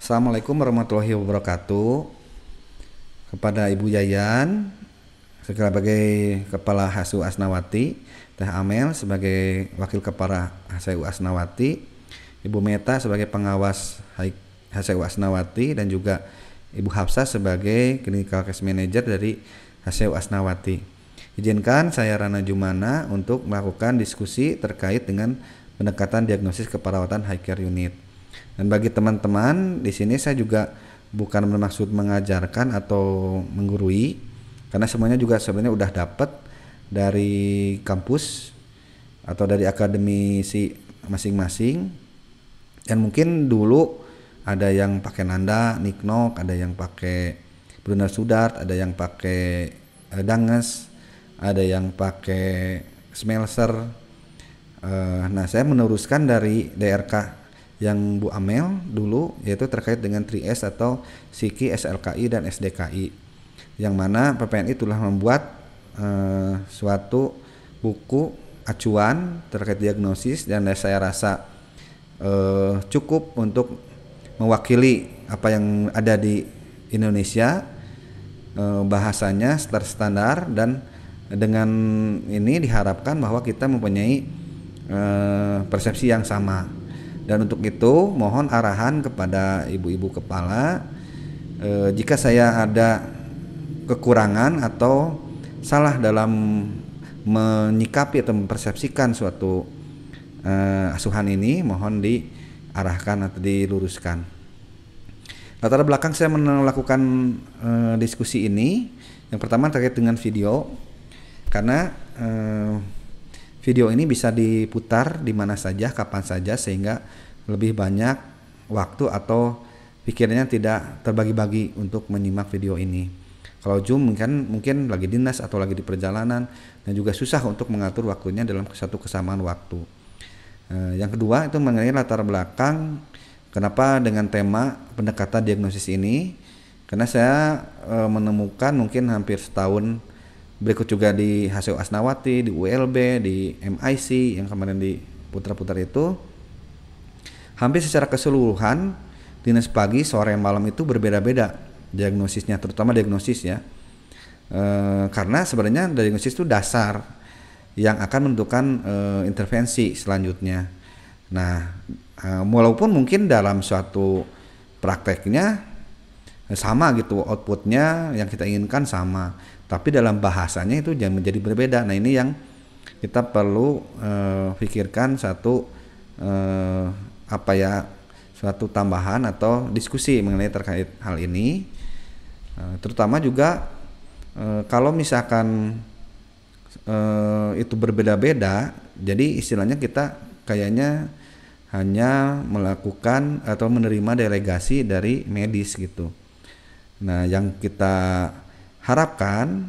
Assalamualaikum warahmatullahi wabarakatuh. Kepada Ibu Yayan sebagai Kepala HSU Asnawati, Teh Amel sebagai Wakil Kepala HSU Asnawati, Ibu Meta sebagai Pengawas HSU Asnawati, dan juga Ibu Hafsah sebagai Clinical Case Manager dari HSU Asnawati. Izinkan saya Rana Jumana untuk melakukan diskusi terkait dengan pendekatan diagnosis keperawatan high care unit. Dan bagi teman-teman di sini saya juga bukan bermaksud mengajarkan atau menggurui, karena semuanya juga sebenarnya udah dapat dari kampus atau dari akademisi masing-masing. Dan mungkin dulu ada yang pakai Nanda, Niknok, ada yang pakai Brunner Sudart, ada yang pakai Danges, ada yang pakai Smelser. Nah, saya meneruskan dari DRK yang Bu Amel dulu, yaitu terkait dengan 3S atau Psiki, SLKI, dan SDKI, yang mana PPNI telah membuat suatu buku acuan terkait diagnosis, dan saya rasa cukup untuk mewakili apa yang ada di Indonesia. Bahasanya standar, dan dengan ini diharapkan bahwa kita mempunyai persepsi yang sama. Dan untuk itu mohon arahan kepada ibu-ibu kepala, jika saya ada kekurangan atau salah dalam menyikapi atau mempersepsikan suatu asuhan ini, mohon diarahkan atau diluruskan. Latar belakang saya melakukan diskusi ini, yang pertama terkait dengan video, karena video ini bisa diputar di mana saja, kapan saja, sehingga lebih banyak waktu atau pikirannya tidak terbagi-bagi untuk menyimak video ini. Kalau Zoom kan mungkin lagi dinas atau lagi di perjalanan, dan juga susah untuk mengatur waktunya dalam satu kesamaan waktu. Yang kedua itu mengenai latar belakang kenapa dengan tema pendekatan diagnosis ini, karena saya menemukan mungkin hampir setahun berikut juga di HSU Asnawati, di ULB, di MIC yang kemarin diputar-putar itu, hampir secara keseluruhan dinas pagi, sore, malam itu berbeda-beda diagnosisnya, terutama diagnosis ya. Karena sebenarnya diagnosis itu dasar yang akan menentukan intervensi selanjutnya. Nah, walaupun mungkin dalam suatu prakteknya sama gitu, outputnya yang kita inginkan sama, tapi dalam bahasanya itu jangan menjadi berbeda. Nah, ini yang kita perlu pikirkan satu suatu tambahan atau diskusi mengenai terkait hal ini, terutama juga kalau misalkan itu berbeda-beda, jadi istilahnya kita kayaknya hanya melakukan atau menerima delegasi dari medis gitu. Nah, yang kita harapkan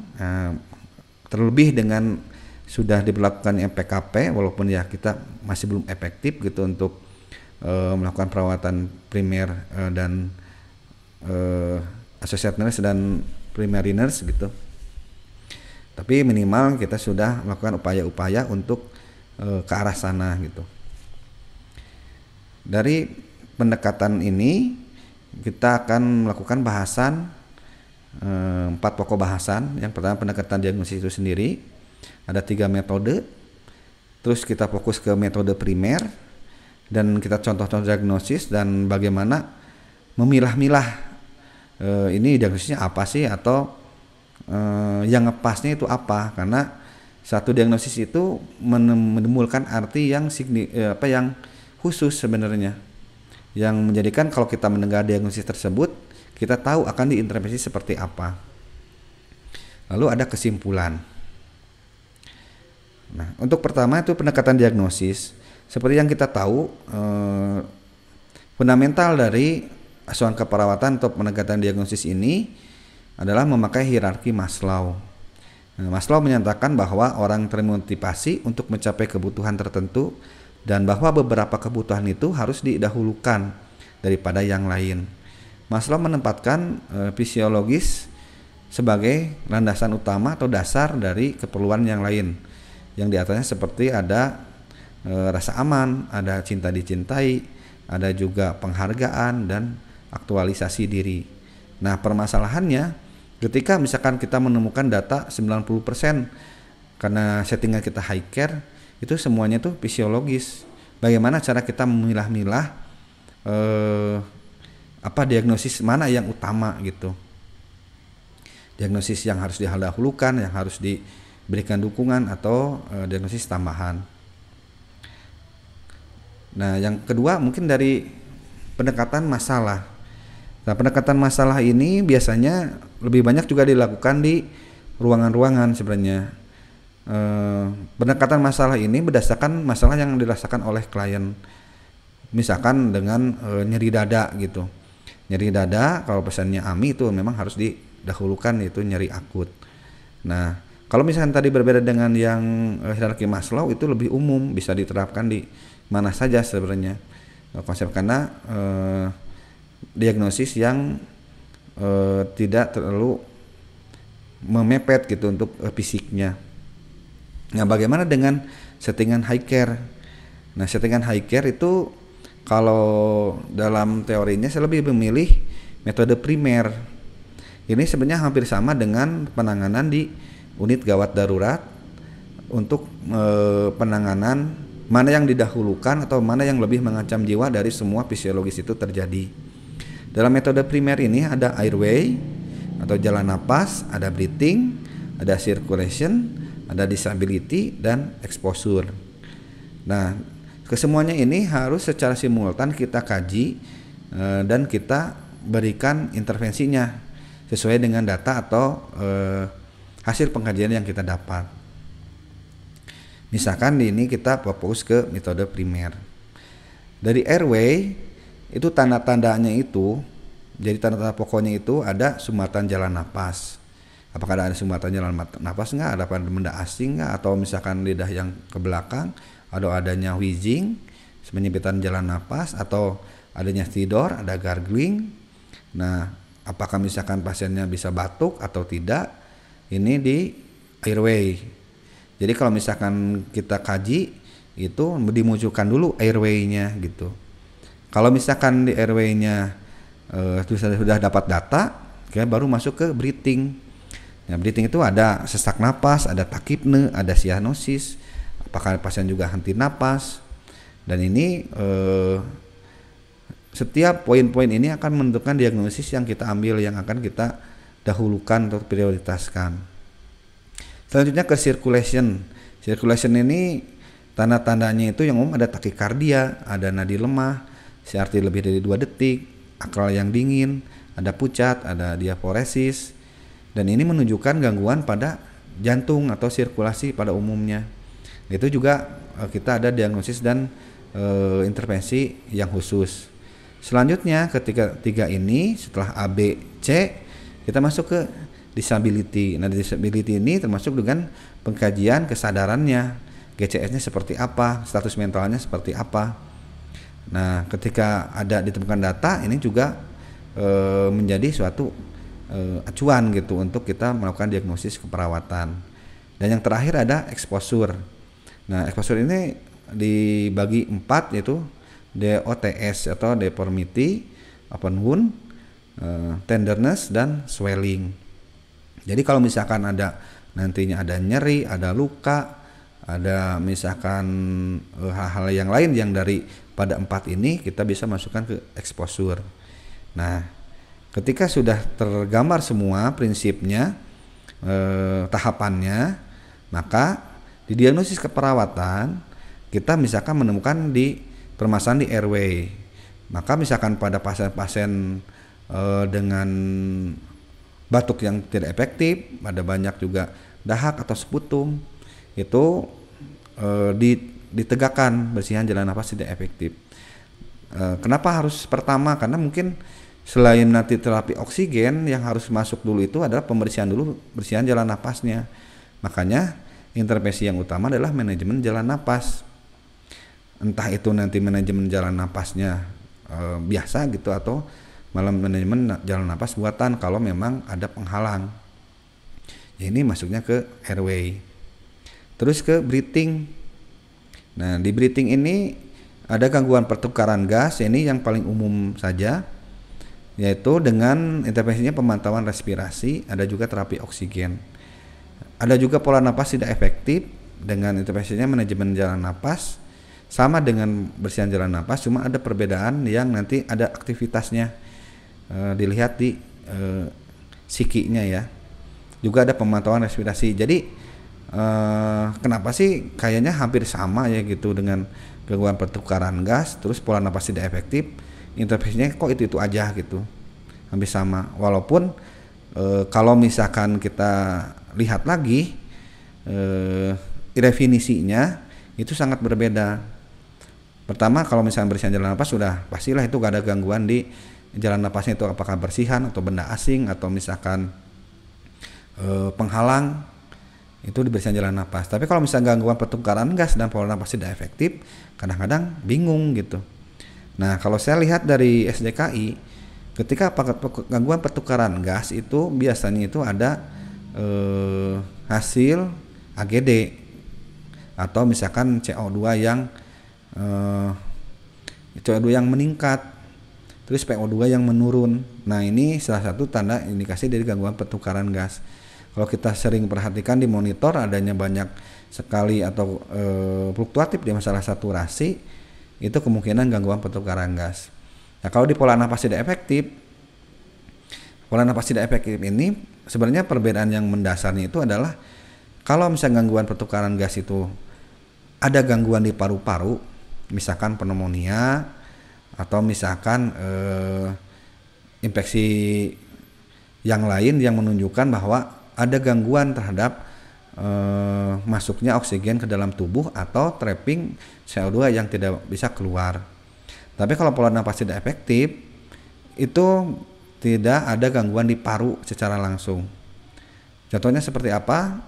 terlebih dengan sudah diberlakukan PKP, walaupun ya kita masih belum efektif gitu untuk melakukan perawatan primer dan associate nurse dan primary nurse gitu. Tapi minimal kita sudah melakukan upaya-upaya untuk ke arah sana gitu. Dari pendekatan ini kita akan melakukan bahasan 4 pokok bahasan. Yang pertama pendekatan diagnosis itu sendiri, ada 3 metode. Terus kita fokus ke metode primer, dan kita contoh-contoh diagnosis dan bagaimana memilah-milah ini diagnosisnya apa sih, atau yang ngepasnya itu apa. Karena satu diagnosis itu menimbulkan arti yang yang khusus sebenarnya, yang menjadikan kalau kita mendengar diagnosis tersebut, kita tahu akan diintervensi seperti apa. Lalu ada kesimpulan. Nah, untuk pertama itu pendekatan diagnosis. Seperti yang kita tahu, fundamental dari asuhan keperawatan atau pendekatan diagnosis ini adalah memakai hierarki Maslow. Nah, Maslow menyatakan bahwa orang termotivasi untuk mencapai kebutuhan tertentu, dan bahwa beberapa kebutuhan itu harus didahulukan daripada yang lain. Maslow menempatkan fisiologis sebagai landasan utama atau dasar dari keperluan yang lain, yang di atasnya seperti ada rasa aman, ada cinta dicintai, ada juga penghargaan dan aktualisasi diri. Nah, permasalahannya ketika misalkan kita menemukan data 90% karena settingan kita high care, itu semuanya tuh fisiologis. Bagaimana cara kita memilah-milah apa diagnosis mana yang utama gitu. Diagnosis yang harus didahulukan, yang harus diberikan dukungan, atau diagnosis tambahan. Nah, yang kedua mungkin dari pendekatan masalah. Nah, pendekatan masalah ini biasanya lebih banyak juga dilakukan di ruangan-ruangan sebenarnya. Pendekatan masalah ini berdasarkan masalah yang dirasakan oleh klien. Misalkan dengan nyeri dada gitu. Nyeri dada kalau pesannya AMI itu memang harus didahulukan, itu nyeri akut. Nah, kalau misalkan tadi berbeda dengan yang hierarki Maslow, itu lebih umum, bisa diterapkan di mana saja sebenarnya konsep, karena diagnosis yang tidak terlalu memepet gitu untuk fisiknya. Nah, bagaimana dengan settingan high care? Nah, settingan high care itu kalau dalam teorinya saya lebih memilih metode primer. Ini sebenarnya hampir sama dengan penanganan di unit gawat darurat untuk penanganan mana yang didahulukan atau mana yang lebih mengancam jiwa dari semua fisiologis itu terjadi. Dalam metode primer ini ada airway atau jalan napas, ada breathing, ada circulation, ada disability, dan exposure. Nah, kesemuanya ini harus secara simultan kita kaji dan kita berikan intervensinya sesuai dengan data atau hasil pengkajian yang kita dapat. Misalkan ini kita fokus ke metode primer. Dari airway itu tanda-tandanya itu, jadi tanda-tanda pokoknya itu ada sumbatan jalan napas. Apakah ada sumbatan jalan napas enggak, ada benda asing enggak, atau misalkan lidah yang ke belakang, atau adanya wheezing, penyempitan jalan napas, atau adanya stridor, ada gargling. Nah, apakah misalkan pasiennya bisa batuk atau tidak, ini di airway. Jadi kalau misalkan kita kaji itu dimunculkan dulu airway-nya gitu. Kalau misalkan di airway-nya sudah dapat data, baru masuk ke breathing. Nah, breathing itu ada sesak napas, ada takipne, ada cyanosis, apakah pasien juga henti napas. Dan ini setiap poin-poin ini akan menentukan diagnosis yang kita ambil, yang akan kita dahulukan atau prioritaskan. Selanjutnya ke circulation. Circulation ini tanda-tandanya itu yang umum ada takikardia, ada nadi lemah, CRT lebih dari 2 detik, akral yang dingin, ada pucat, ada diaporesis. Dan ini menunjukkan gangguan pada jantung atau sirkulasi pada umumnya. Itu juga kita ada diagnosis dan intervensi yang khusus. Selanjutnya ketika 3 ini setelah A, B, C, kita masuk ke disability. Nah, disability ini termasuk dengan pengkajian kesadarannya, GCS-nya seperti apa, status mentalnya seperti apa. Nah, ketika ada ditemukan data, ini juga menjadi suatu acuan gitu untuk kita melakukan diagnosis keperawatan. Dan yang terakhir ada exposure. Nah, exposure ini dibagi 4, yaitu DOTS atau deformity, open wound, tenderness, dan swelling. Jadi kalau misalkan ada nantinya ada nyeri, ada luka, ada misalkan hal-hal yang lain yang dari pada 4 ini, kita bisa masukkan ke exposure. Nah, ketika sudah tergambar semua prinsipnya, tahapannya, maka di diagnosis keperawatan kita misalkan menemukan di permasalahan di airway. Maka misalkan pada pasien-pasien dengan batuk yang tidak efektif, ada banyak juga dahak atau sputum, itu ditegakkan bersihan jalan nafas tidak efektif. Kenapa harus pertama? Karena mungkin selain nanti terapi oksigen, yang harus masuk dulu itu adalah pembersihan dulu, bersihan jalan nafasnya. Makanya intervensi yang utama adalah manajemen jalan napas. Entah itu nanti manajemen jalan napasnya biasa gitu, atau malah manajemen jalan napas buatan kalau memang ada penghalang. Ya, ini masuknya ke airway. Terus ke breathing. Nah, di breathing ini ada gangguan pertukaran gas, ini yang paling umum saja. yaitu dengan intervensinya pemantauan respirasi, ada juga terapi oksigen. Ada juga pola napas tidak efektif dengan intervensinya manajemen jalan napas, sama dengan bersihan jalan napas, cuma ada perbedaan yang nanti ada aktivitasnya dilihat di psikinya ya. Juga ada pemantauan respirasi. Jadi kenapa sih kayaknya hampir sama ya gitu dengan gangguan pertukaran gas, terus pola napas tidak efektif, intervensinya kok itu aja gitu, hampir sama. Walaupun kalau misalkan kita lihat lagi definisinya itu sangat berbeda. Pertama, kalau misalnya bersihan jalan napas sudah pastilah itu gak ada gangguan di jalan napasnya, itu apakah bersihan atau benda asing atau misalkan penghalang, itu di bersihan jalan napas. Tapi kalau misalnya gangguan pertukaran gas dan pola napas tidak efektif, kadang-kadang bingung gitu. Nah, kalau saya lihat dari SDKI, ketika gangguan pertukaran gas itu biasanya itu ada hasil AGD atau misalkan CO2 yang meningkat, terus PO2 yang menurun. Nah, ini salah satu tanda indikasi dari gangguan pertukaran gas. Kalau kita sering perhatikan di monitor adanya banyak sekali atau fluktuatif di masalah saturasi, itu kemungkinan gangguan pertukaran gas. Nah, kalau di pola napas tidak efektif, ini sebenarnya perbedaan yang mendasarnya itu adalah kalau misalnya gangguan pertukaran gas itu ada gangguan di paru-paru, misalkan pneumonia atau misalkan infeksi yang lain yang menunjukkan bahwa ada gangguan terhadap masuknya oksigen ke dalam tubuh atau trapping CO2 yang tidak bisa keluar. Tapi kalau pola napas tidak efektif, itu tidak ada gangguan di paru secara langsung. Contohnya seperti apa?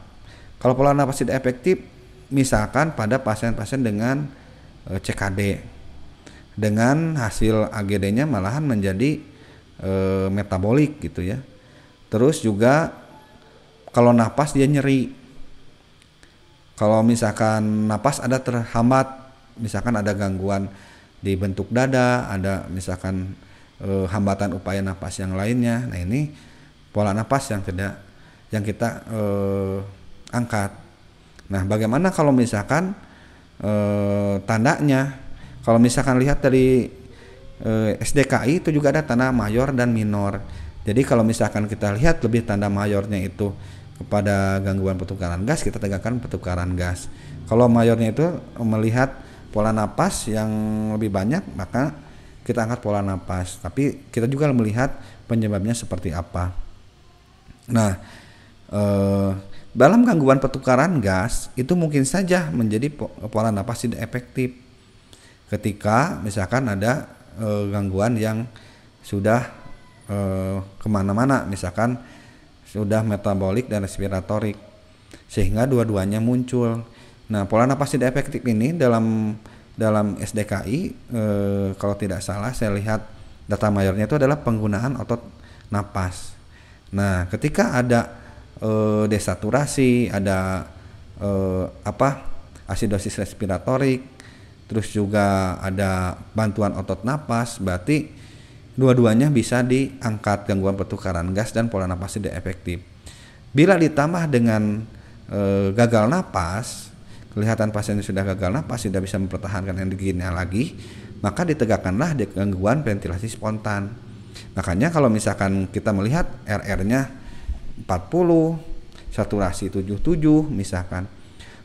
Kalau pola napas tidak efektif, misalkan pada pasien-pasien dengan CKD, dengan hasil AGD-nya malahan menjadi metabolik gitu ya. Terus juga kalau napas dia nyeri. Kalau misalkan napas ada terhambat, misalkan ada gangguan di bentuk dada, ada misalkan hambatan upaya napas yang lainnya. Nah, ini pola napas yang kita angkat. Nah, bagaimana kalau misalkan tandanya? Kalau misalkan lihat dari SDKI itu juga ada tanda mayor dan minor. Jadi kalau misalkan kita lihat lebih tanda mayornya itu kepada gangguan pertukaran gas, kita tegakkan pertukaran gas. Kalau mayornya itu melihat pola napas yang lebih banyak, maka kita angkat pola napas. Tapi kita juga melihat penyebabnya seperti apa. Nah, dalam gangguan pertukaran gas itu mungkin saja menjadi pola napas tidak efektif ketika misalkan ada gangguan yang sudah kemana-mana, misalkan sudah metabolik dan respiratorik, sehingga dua-duanya muncul. Nah, pola napas tidak efektif ini dalam SDKI kalau tidak salah saya lihat data mayornya itu adalah penggunaan otot napas. Nah, ketika ada desaturasi, ada asidosis respiratorik, terus juga ada bantuan otot napas, berarti dua-duanya bisa diangkat gangguan pertukaran gas dan pola napas tidak efektif. Bila ditambah dengan gagal napas, kelihatan pasien sudah gagal napas, tidak bisa mempertahankan energinya lagi, maka ditegakkanlah gangguan ventilasi spontan. Makanya kalau misalkan kita melihat RR-nya 40, saturasi 77 misalkan,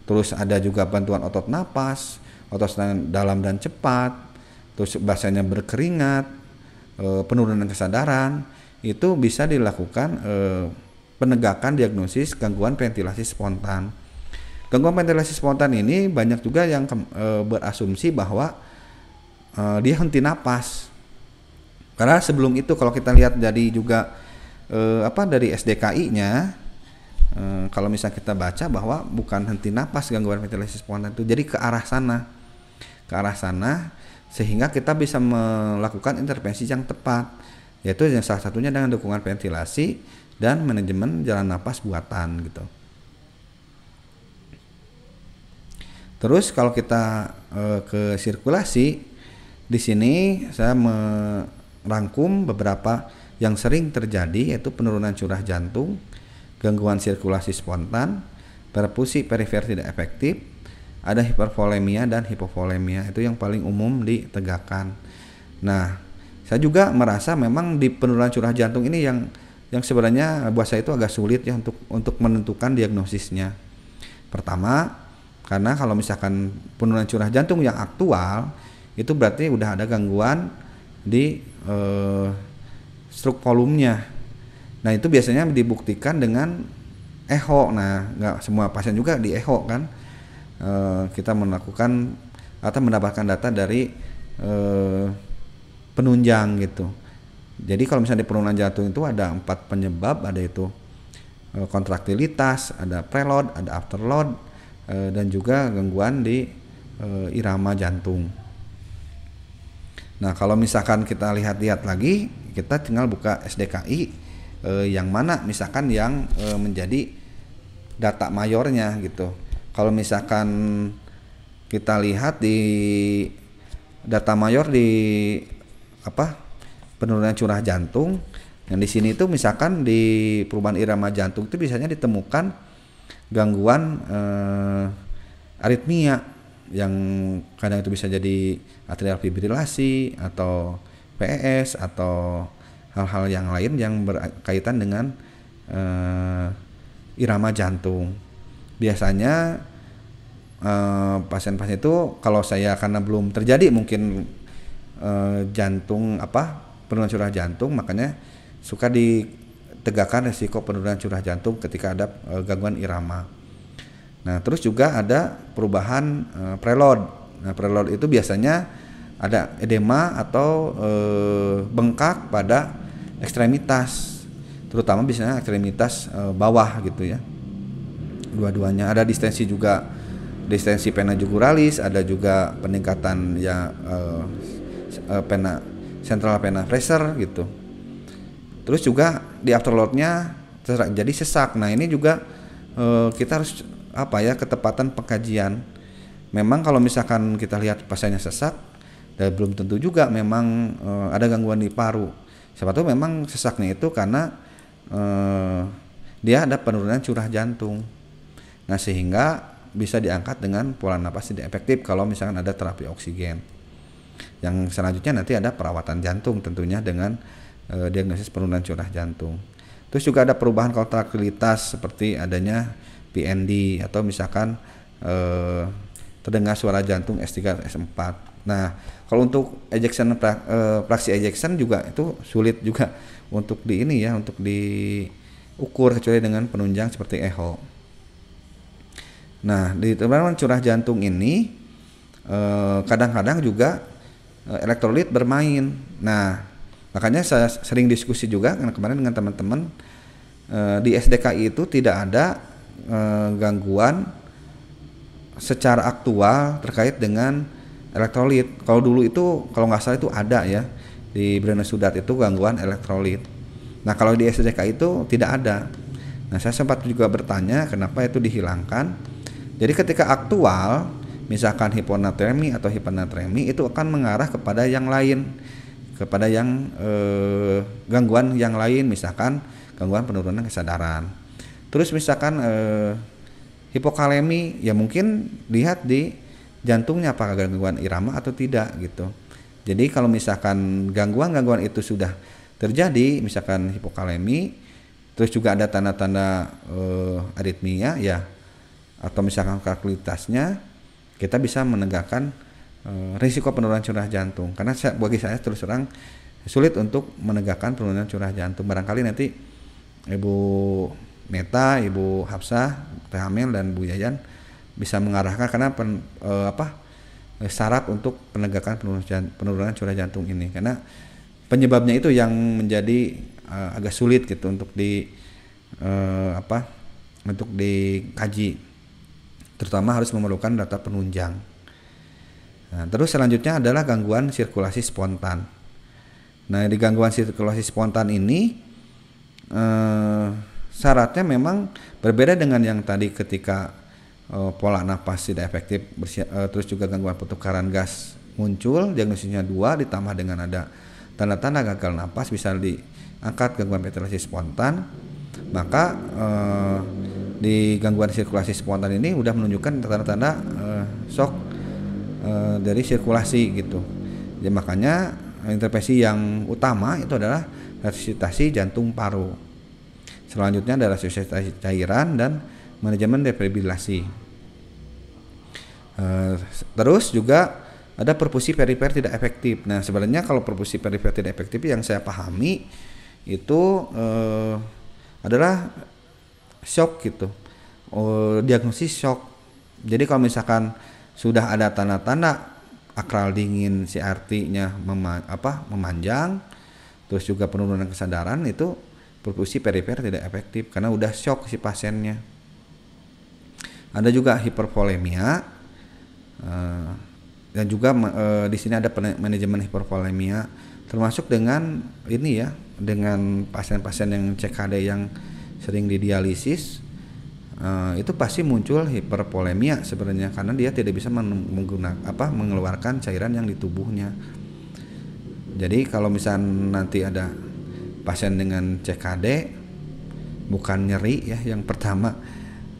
terus ada juga bantuan otot napas, otot dalam dan cepat, terus bahasanya berkeringat, penurunan kesadaran, itu bisa dilakukan penegakan diagnosis gangguan ventilasi spontan. Gangguan ventilasi spontan ini banyak juga yang berasumsi bahwa dia henti napas. Karena sebelum itu kalau kita lihat dari juga dari SDKI-nya, kalau misalnya kita baca bahwa bukan henti napas gangguan ventilasi spontan itu, jadi ke arah sana, sehingga kita bisa melakukan intervensi yang tepat, yaitu yang salah satunya dengan dukungan ventilasi dan manajemen jalan napas buatan gitu. Terus kalau kita ke sirkulasi, di sini saya rangkum beberapa yang sering terjadi, yaitu penurunan curah jantung, gangguan sirkulasi spontan, perfusi perifer tidak efektif, ada hipervolemia dan hipovolemia. Itu yang paling umum ditegakkan. Nah, saya juga merasa memang di penurunan curah jantung ini yang sebenarnya buat saya itu agak sulit ya untuk menentukan diagnosisnya. Pertama, karena kalau misalkan penurunan curah jantung yang aktual itu berarti udah ada gangguan di struk volumenya. Nah, itu biasanya dibuktikan dengan echo. Nah, nggak semua pasien juga di echo kan. Kita melakukan atau mendapatkan data dari penunjang gitu. Jadi kalau misalnya di penurunan jantung itu ada 4 penyebab, ada itu kontraktilitas, ada preload, ada afterload, dan juga gangguan di irama jantung. Nah, kalau misalkan kita lihat-lihat lagi, kita tinggal buka SDKI yang mana misalkan yang menjadi data mayornya gitu. Kalau misalkan kita lihat di data mayor di penurunan curah jantung, yang di sini itu misalkan di perubahan irama jantung itu biasanya ditemukan gangguan aritmia yang kadang itu bisa jadi atrial fibrilasi atau PES atau hal-hal yang lain yang berkaitan dengan irama jantung. Biasanya pasien-pasien itu kalau saya karena belum terjadi mungkin jantung penurunan curah jantung, makanya suka ditegakkan resiko penurunan curah jantung ketika ada gangguan irama. Nah, terus juga ada perubahan preload. Nah, preload itu biasanya ada edema atau bengkak pada ekstremitas, terutama biasanya ekstremitas bawah gitu ya. Dua-duanya ada distensi juga, distensi vena juguralis, ada juga peningkatan ya vena central vena pressure gitu. Terus juga di afterloadnya jadi sesak. Nah, ini juga kita harus ketepatan pengkajian. Memang kalau misalkan kita lihat pasiennya sesak, dan belum tentu juga memang ada gangguan di paru. Siapa tahu memang sesaknya itu karena dia ada penurunan curah jantung. Nah, sehingga bisa diangkat dengan pola napas tidak efektif kalau misalkan ada terapi oksigen. Yang selanjutnya nanti ada perawatan jantung tentunya dengan diagnosis penurunan curah jantung. Terus juga ada perubahan kontraktilitas seperti adanya PND atau misalkan terdengar suara jantung S3 S4. Nah, kalau untuk ejection fraksi ejection juga itu sulit juga untuk untuk diukur kecuali dengan penunjang seperti echo. Nah, di penurunan curah jantung ini kadang-kadang juga elektrolit bermain. Nah, makanya saya sering diskusi juga karena kemarin dengan teman-teman di SDKI itu tidak ada gangguan secara aktual terkait dengan elektrolit. Kalau dulu itu kalau nggak salah itu ada ya di Breno Sudat itu gangguan elektrolit. Nah, kalau di SDKI itu tidak ada. Nah, saya sempat juga bertanya kenapa itu dihilangkan. Jadi ketika aktual misalkan hiponatremi atau hipernatremi itu akan mengarah kepada yang lain, kepada yang gangguan yang lain, misalkan gangguan penurunan kesadaran. Terus misalkan hipokalemi ya mungkin lihat di jantungnya apakah gangguan irama atau tidak gitu. Jadi kalau misalkan gangguan-gangguan itu sudah terjadi, misalkan hipokalemi, terus juga ada tanda-tanda aritmia ya, atau misalkan kontraktilitasnya, kita bisa menegakkan risiko penurunan curah jantung. Karena bagi saya terus terang sulit untuk menegakkan penurunan curah jantung. Barangkali nanti Ibu Meta, Ibu Hafsah, Teh Hamil dan Bu Yayan bisa mengarahkan karena syarat untuk penegakan penurunan curah jantung ini. Karena penyebabnya itu yang menjadi agak sulit gitu untuk dikaji. Terutama harus memerlukan data penunjang. Nah, terus selanjutnya adalah gangguan sirkulasi spontan. Nah, di gangguan sirkulasi spontan ini syaratnya memang berbeda dengan yang tadi ketika pola napas tidak efektif, terus juga gangguan pertukaran gas muncul, diagnosisnya 2 ditambah dengan ada tanda-tanda gagal napas, bisa diangkat gangguan ventilasi spontan, maka di gangguan sirkulasi spontan ini udah menunjukkan tanda-tanda shock dari sirkulasi gitu. Jadi makanya intervensi yang utama itu adalah resusitasi jantung paru. Selanjutnya adalah resusitasi cairan dan manajemen defibrilasi. Terus juga ada perfusi perifer tidak efektif. Nah, sebenarnya kalau perfusi perifer tidak efektif yang saya pahami itu adalah shock gitu. Diagnosis shock. Jadi kalau misalkan sudah ada tanda-tanda akral dingin, CRT-nya memanjang, terus juga penurunan kesadaran, itu perfusi perifer tidak efektif karena udah shock si pasiennya. Ada juga hipervolemia, dan juga di sini ada manajemen hipervolemia, termasuk dengan ini ya, dengan pasien-pasien yang CKD yang sering didialisis. Itu pasti muncul hipervolemia sebenarnya karena dia tidak bisa mengeluarkan cairan yang di tubuhnya. Jadi kalau misalnya nanti ada pasien dengan CKD, bukan nyeri ya yang pertama,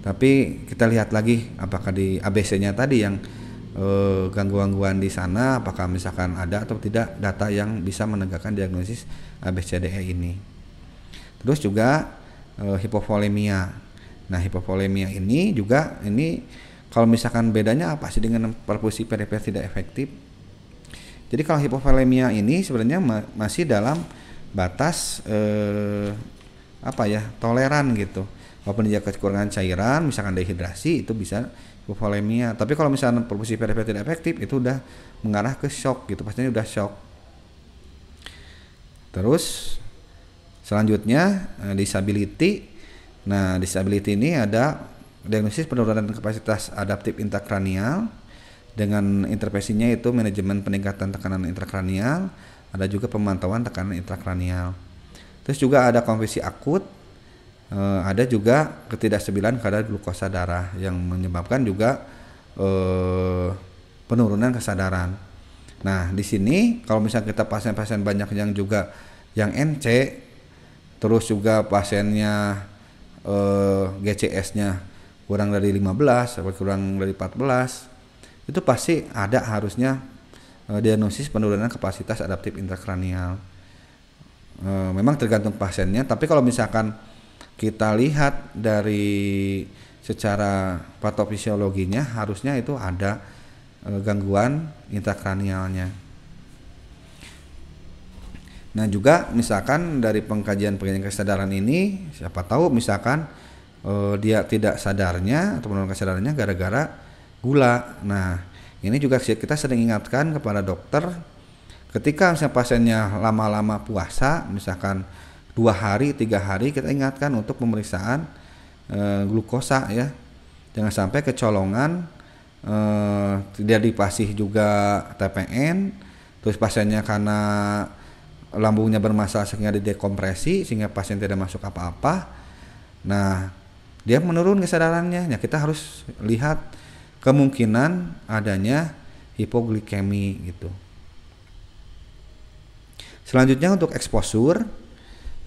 tapi kita lihat lagi apakah di ABC-nya tadi yang gangguan-gangguan di sana, apakah misalkan ada atau tidak data yang bisa menegakkan diagnosis ABCDE ini. Terus juga hipovolemia. Nah, hipovolemia ini juga kalau misalkan bedanya apa sih dengan perfusi perifer tidak efektif? Jadi kalau hipovolemia ini sebenarnya masih dalam batas toleran gitu. Walaupun dia kekurangan cairan, misalkan dehidrasi, itu bisa hipovolemia. Tapi kalau misalkan perfusi perifer tidak efektif, itu udah mengarah ke shock gitu, pastinya udah shock. Terus selanjutnya disability. Nah, disability ini ada diagnosis penurunan kapasitas adaptif intrakranial dengan intervensinya itu manajemen peningkatan tekanan intrakranial, ada juga pemantauan tekanan intrakranial. Terus juga ada konfusi akut, ada juga ketidakstabilan kadar glukosa darah yang menyebabkan juga penurunan kesadaran. Nah, di sini kalau misalnya kita pasien-pasien banyak yang juga yang NC, terus juga pasiennya GCS-nya kurang dari 15 atau kurang dari 14, itu pasti ada harusnya diagnosis penurunan kapasitas adaptif intrakranial. Memang tergantung pasiennya, tapi kalau misalkan kita lihat dari secara patofisiologinya harusnya itu ada gangguan intrakranialnya. Nah, juga misalkan dari pengkajian kesadaran ini, siapa tahu misalkan dia tidak sadarnya atau penurunan kesadarannya gara-gara gula. Nah, ini juga kita sering ingatkan kepada dokter ketika misalnya pasiennya lama-lama puasa, misalkan 2 hari, 3 hari, kita ingatkan untuk pemeriksaan glukosa ya. Jangan sampai kecolongan, tidak dipasih juga TPN, terus pasiennya karena lambungnya bermasalah sehingga didekompresi sehingga pasien tidak masuk apa-apa. Nah, dia menurun kesadarannya. Nah, kita harus lihat kemungkinan adanya hipoglikemi gitu. Selanjutnya untuk exposure.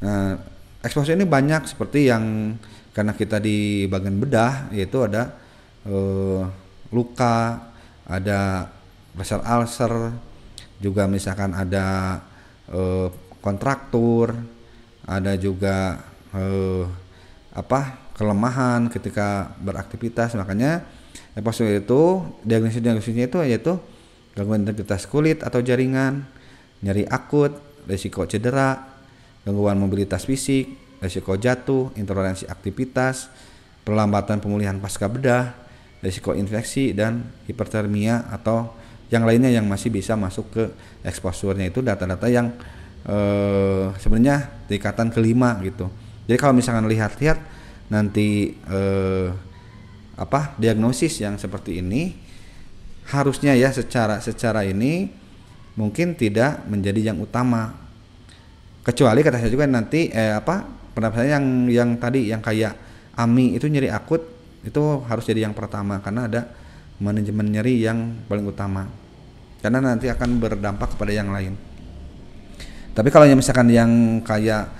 Nah, exposure ini banyak seperti yang karena kita di bagian bedah, yaitu ada luka, ada pressure ulcer, juga misalkan ada kontraktur, ada juga kelemahan ketika beraktivitas. Makanya exposure itu diagnosisnya itu yaitu gangguan integritas kulit atau jaringan, nyeri akut, risiko cedera, gangguan mobilitas fisik, risiko jatuh, intoleransi aktivitas, perlambatan pemulihan pasca bedah, risiko infeksi, dan hipertermia atau yang lainnya yang masih bisa masuk ke exposure-nya. Itu data-data yang sebenarnya tingkatan kelima gitu. Jadi kalau misalkan lihat-lihat nanti diagnosis yang seperti ini harusnya ya secara ini mungkin tidak menjadi yang utama. Kecuali kata saya juga nanti pendapat saya yang tadi yang kayak AMI itu nyeri akut itu harus jadi yang pertama karena ada manajemen nyeri yang paling utama. Karena nanti akan berdampak kepada yang lain. Tapi kalau yang misalkan yang kayak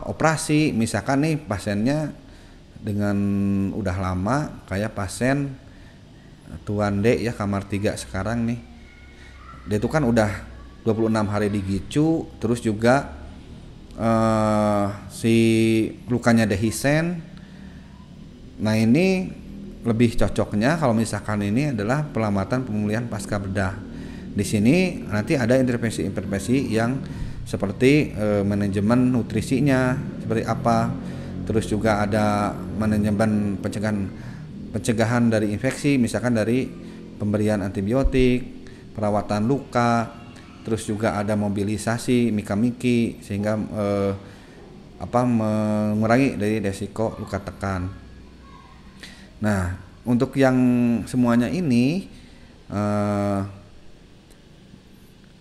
operasi, misalkan nih pasiennya dengan udah lama kayak pasien Tuan D ya, kamar 3 sekarang nih. Dia itu kan udah 26 hari digicu, terus juga si lukanya dehisen. Nah ini lebih cocoknya kalau misalkan ini adalah pelamatan pemulihan pasca bedah. Di sini nanti ada intervensi-intervensi yang seperti manajemen nutrisinya seperti apa, terus juga ada manajemen pencegahan dari infeksi, misalkan dari pemberian antibiotik, perawatan luka, terus juga ada mobilisasi mika-miki sehingga mengurangi dari resiko luka tekan. Nah, untuk yang semuanya ini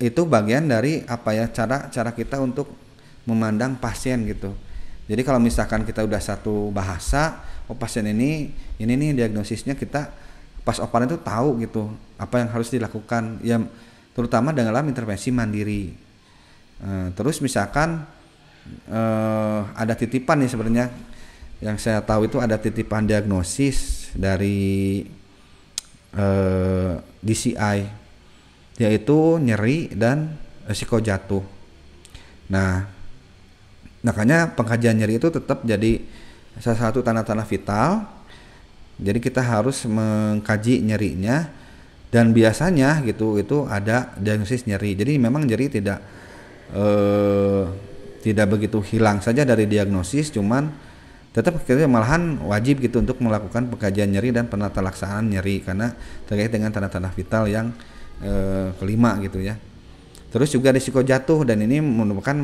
itu bagian dari cara kita untuk memandang pasien gitu. Jadi kalau misalkan kita udah satu bahasa, pasien ini nih diagnosisnya, kita pas operan itu tahu gitu apa yang harus dilakukan, ya terutama dalam intervensi mandiri. Terus misalkan ada titipan nih sebenarnya. Yang saya tahu itu ada titipan diagnosis dari DCI, yaitu nyeri dan risiko jatuh. Nah, makanya pengkajian nyeri itu tetap jadi salah satu tanda-tanda vital. Jadi kita harus mengkaji nyerinya, dan biasanya gitu itu ada diagnosis nyeri. Jadi memang nyeri tidak begitu hilang saja dari diagnosis, cuman tetap kita malahan wajib gitu untuk melakukan pengkajian nyeri dan penata laksanaan nyeri karena terkait dengan tanda-tanda vital yang kelima gitu ya. Terus juga risiko jatuh, dan ini merupakan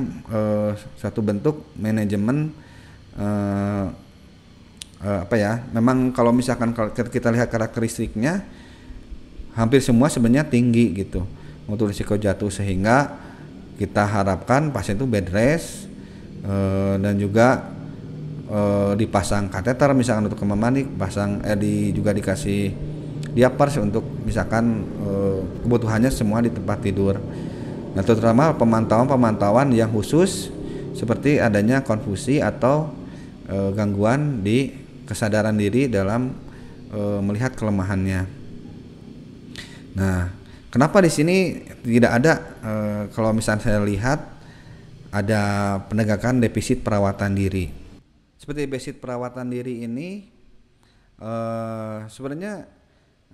suatu bentuk manajemen memang kalau misalkan kita lihat karakteristiknya hampir semua sebenarnya tinggi gitu untuk risiko jatuh, sehingga kita harapkan pasien itu bed rest dan juga dipasang kateter misalkan untuk kemah mandi, juga dikasih diapers untuk misalkan kebutuhannya semua di tempat tidur. Nah, terutama pemantauan yang khusus seperti adanya konfusi atau gangguan di kesadaran diri dalam melihat kelemahannya. Nah, kenapa di sini tidak ada kalau misalnya saya lihat ada penegakan defisit perawatan diri. Seperti defisit perawatan diri ini sebenarnya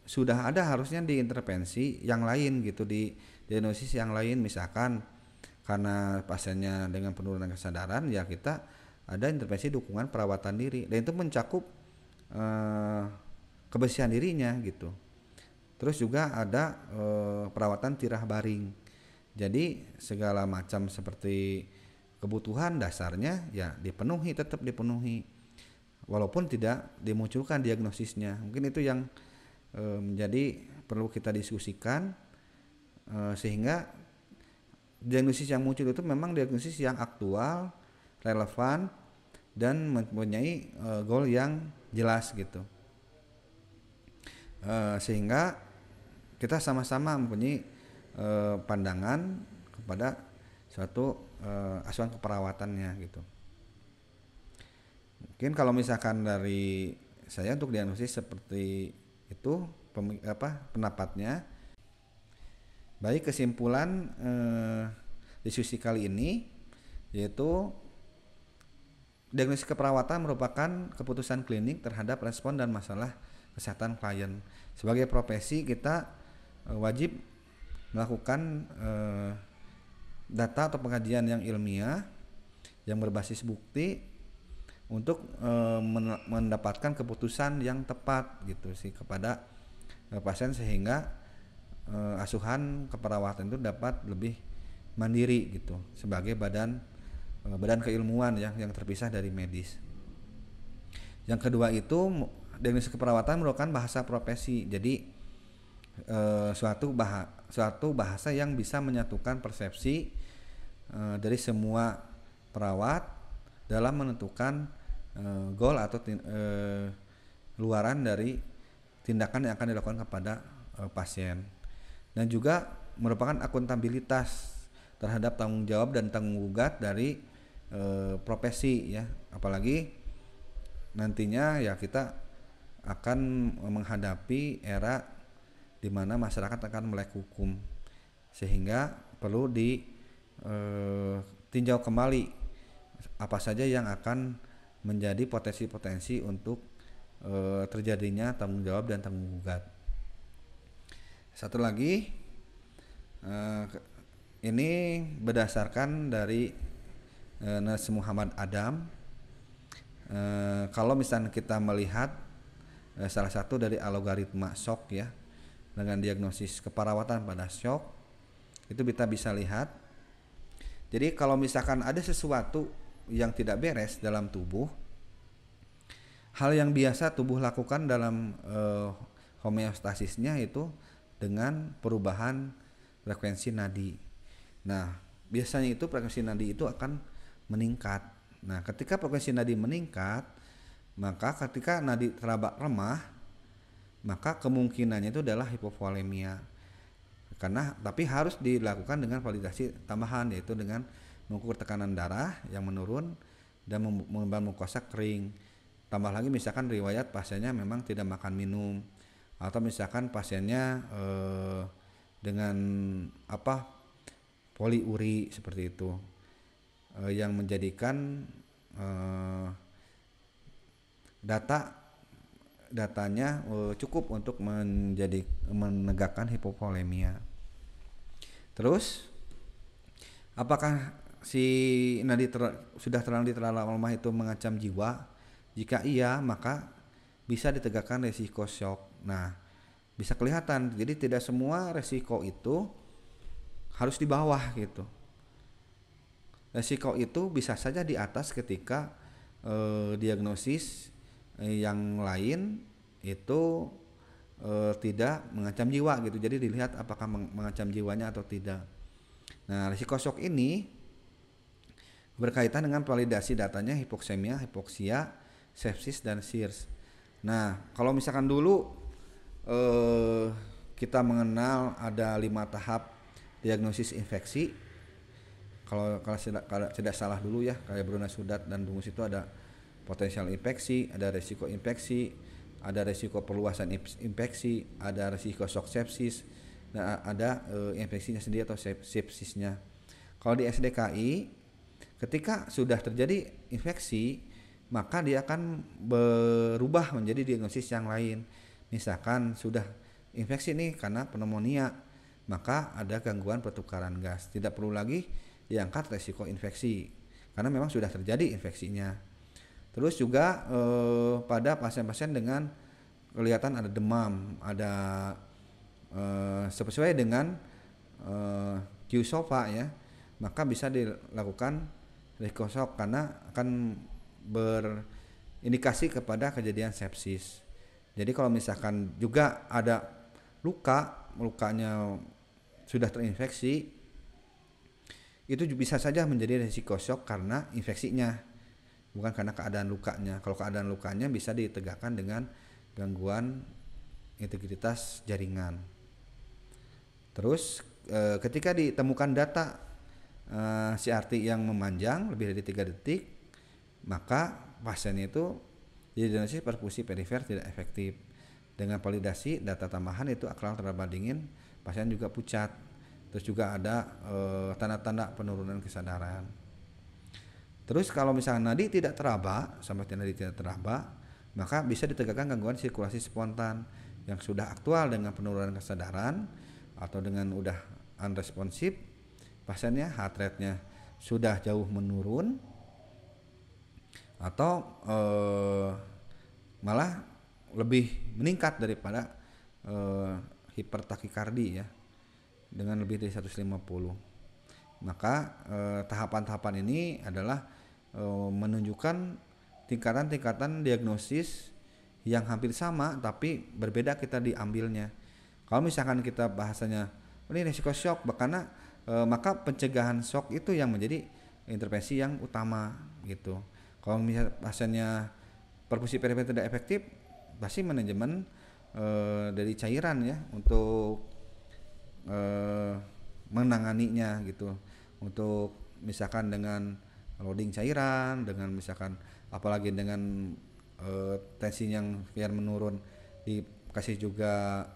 sudah ada harusnya di intervensi yang lain gitu, di diagnosis yang lain, misalkan karena pasiennya dengan penurunan kesadaran, ya kita ada intervensi dukungan perawatan diri, dan itu mencakup kebersihan dirinya gitu. Terus juga ada perawatan tirah baring. Jadi segala macam seperti kebutuhan dasarnya ya tetap dipenuhi walaupun tidak dimunculkan diagnosisnya. Mungkin itu yang menjadi perlu kita diskusikan sehingga diagnosis yang muncul itu memang diagnosis yang aktual, relevan, dan mempunyai goal yang jelas gitu, sehingga kita sama-sama mempunyai pandangan kepada suatu asuhan keperawatannya gitu. Mungkin kalau misalkan dari saya untuk diagnosis seperti itu pendapatnya. Baik, kesimpulan diskusi kali ini yaitu diagnosis keperawatan merupakan keputusan klinik terhadap respon dan masalah kesehatan klien. Sebagai profesi kita wajib melakukan data atau pengajian yang ilmiah yang berbasis bukti untuk mendapatkan keputusan yang tepat gitu sih kepada pasien, sehingga asuhan keperawatan itu dapat lebih mandiri gitu sebagai badan keilmuan yang terpisah dari medis. Yang kedua itu diagnosis keperawatan merupakan bahasa profesi. Jadi suatu bahasa yang bisa menyatukan persepsi dari semua perawat dalam menentukan goal atau luaran dari tindakan yang akan dilakukan kepada pasien. Dan juga merupakan akuntabilitas terhadap tanggung jawab dan tanggung jawab dari profesi ya, apalagi nantinya ya kita akan menghadapi era di mana masyarakat akan melek hukum, sehingga perlu ditinjau kembali apa saja yang akan menjadi potensi-potensi untuk terjadinya tanggung jawab dan tanggung jawab. Satu lagi, ini berdasarkan dari Nas Muhammad Adam. Kalau misalnya kita melihat salah satu dari algoritma shock ya, dengan diagnosis keperawatan pada shock, itu kita bisa lihat. Jadi kalau misalkan ada sesuatu yang tidak beres dalam tubuh, hal yang biasa tubuh lakukan dalam homeostasisnya itu dengan perubahan frekuensi nadi. Nah, biasanya itu frekuensi nadi itu akan meningkat. Nah, ketika frekuensi nadi meningkat, maka ketika nadi teraba lemah, maka kemungkinannya itu adalah hipovolemia. Tapi harus dilakukan dengan validasi tambahan, yaitu dengan mengukur tekanan darah yang menurun dan membuat mukosa kering. Tambah lagi misalkan riwayat pasiennya memang tidak makan minum, atau misalkan pasiennya dengan poliuri seperti itu, yang menjadikan datanya cukup untuk menegakkan hipovolemia. Terus apakah si nadi sudah terlalu lemah itu mengancam jiwa? Jika iya, maka bisa ditegakkan resiko shock. Nah, bisa kelihatan. Jadi tidak semua resiko itu harus di bawah gitu. Resiko itu bisa saja di atas ketika diagnosis yang lain itu tidak mengancam jiwa gitu. Jadi dilihat apakah mengancam jiwanya atau tidak. Nah, risiko shock ini berkaitan dengan validasi datanya hipoksemia, hipoksia, sepsis dan SIRS. Nah, kalau misalkan dulu kita mengenal ada 5 tahap diagnosis infeksi. Kalau tidak salah dulu ya, kayak Bruna Sudat dan Dungus itu ada potensial infeksi, ada resiko infeksi, ada resiko perluasan infeksi, ada resiko shock sepsis, dan ada infeksinya sendiri atau sepsisnya. Kalau di SDKI, ketika sudah terjadi infeksi, maka dia akan berubah menjadi diagnosis yang lain. Misalkan sudah infeksi nih karena pneumonia, maka ada gangguan pertukaran gas. Tidak perlu lagi diangkat resiko infeksi karena memang sudah terjadi infeksinya. Terus juga pada pasien-pasien dengan kelihatan ada demam, ada sesuai dengan QSOFA ya, maka bisa dilakukan resiko shock karena akan berindikasi kepada kejadian sepsis. Jadi kalau misalkan juga ada lukanya sudah terinfeksi, itu bisa saja menjadi resiko shock karena infeksinya, bukan karena keadaan lukanya. Kalau keadaan lukanya bisa ditegakkan dengan gangguan integritas jaringan. Terus ketika ditemukan data CRT yang memanjang lebih dari 3 detik, maka pasien itu didiagnosis perfusi perifer tidak efektif. Dengan validasi data tambahan itu akral teraba dingin, pasien juga pucat. Terus juga ada tanda-tanda penurunan kesadaran. Terus kalau misalnya nadi tidak teraba, sampai nadi tidak teraba, maka bisa ditegakkan gangguan sirkulasi spontan yang sudah aktual dengan penurunan kesadaran atau dengan udah unresponsif, pasiennya heart rate-nya sudah jauh menurun atau malah lebih meningkat daripada hipertakikardi ya, dengan lebih dari 150. Maka tahapan-tahapan ini adalah menunjukkan tingkatan-tingkatan diagnosis yang hampir sama tapi berbeda kita diambilnya. Kalau misalkan kita bahasanya ini risiko shock, maka pencegahan shock itu yang menjadi intervensi yang utama gitu. Kalau misalnya pasiennya perfusi perifer tidak efektif, pasti manajemen dari cairan ya untuk eh, menanganinya gitu, untuk misalkan dengan loading cairan, dengan misalkan apalagi dengan tensi yang kian menurun, dikasih juga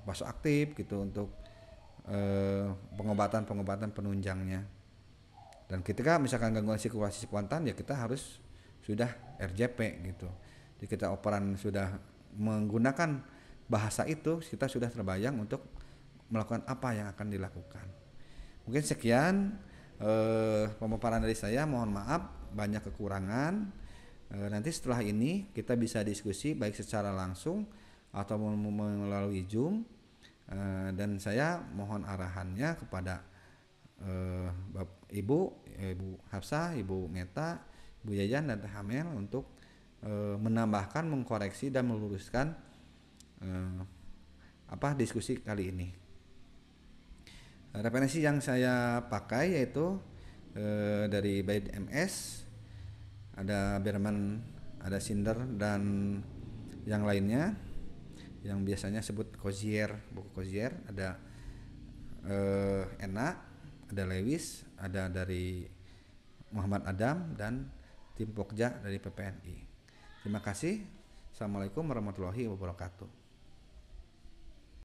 vasoaktif gitu untuk pengobatan penunjangnya. Dan ketika misalkan gangguan sirkulasi spontan, ya kita harus sudah RJP gitu. Jadi kita operan sudah menggunakan bahasa itu, kita sudah terbayang untuk melakukan apa yang akan dilakukan. Mungkin sekian pemaparan dari saya, mohon maaf banyak kekurangan. Nanti setelah ini kita bisa diskusi baik secara langsung atau melalui Zoom. Dan saya mohon arahannya kepada Ibu Hafsah, Ibu Meta, Ibu Yayan dan Teh Amel untuk menambahkan, mengkoreksi dan meluruskan diskusi kali ini. Referensi yang saya pakai yaitu dari Baid MS, ada Berman, ada Sinder dan yang lainnya yang biasanya sebut Kozier, buku Kozier, ada Ena, ada Lewis, ada dari Muhammad Adam dan tim Pokja dari PPNI. Terima kasih. Assalamualaikum warahmatullahi wabarakatuh.